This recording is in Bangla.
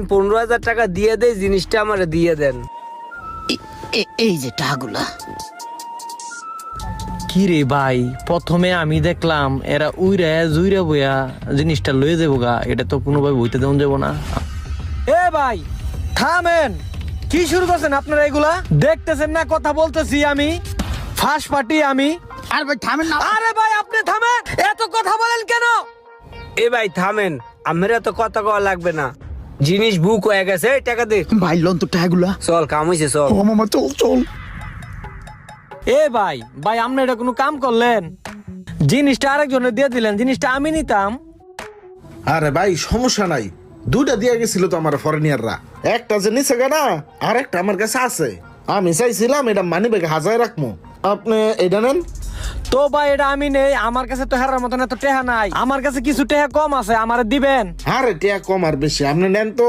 আমি 15,000 টাকা দিয়ে দেই, জিনিসটা আমারে দিয়ে দেন। এই যে টাকাগুলা। কি রে ভাই, প্রথমে আমি দেখলাম এরা উইরা জুইরা বইয়া জিনিসটা লয়ে যাবো গা, এটা তো কোনোভাবে বইতে দেওয়া যাবো না। এ ভাই থামেন, কি শুরু করছেন আপনারা? এগুলা দেখতেছেন না কথা বলতেছি আমি, ফাঁস পার্টি আমি। আর ভাই থামেন না। আরে ভাই আপনি থামেন, এত কথা বলেন কেন? এ ভাই থামেন, আমরা তো কথা কওয়া লাগবে না, জিনিস বুক হয়ে গেছে, এই টাকা দে। ভাই লোন তো টাকাগুলা। চল, কাম হইছে, চল। ও মামা চল চল। এ ভাই ভাই আপনি এটা কোনো কাম করলেন? জিনিসটা আরেকজনের দিয়ে দিলেন, জিনিসটা আমি নিতাম। আরে ভাই সমস্যা নাই, দুইটা দিয়ে গেছিল তো আমার ফরেনিয়াররা, একটা যে নিচে গানা আর একটা আমার কাছে আছে। আমি চাইছিলাম এটা মানি ব্যাগে হাজায় রাখবো, আপনি এটা নেন। তো ভাই এটা আমি নেই, আমার কাছে তো হেরার মতন এত টেহা নাই, আমার কাছে কিছু টেহা কম আছে, আমারে দিবেন। আরে টিয়া কম আর বেশি আপনি নেন তো।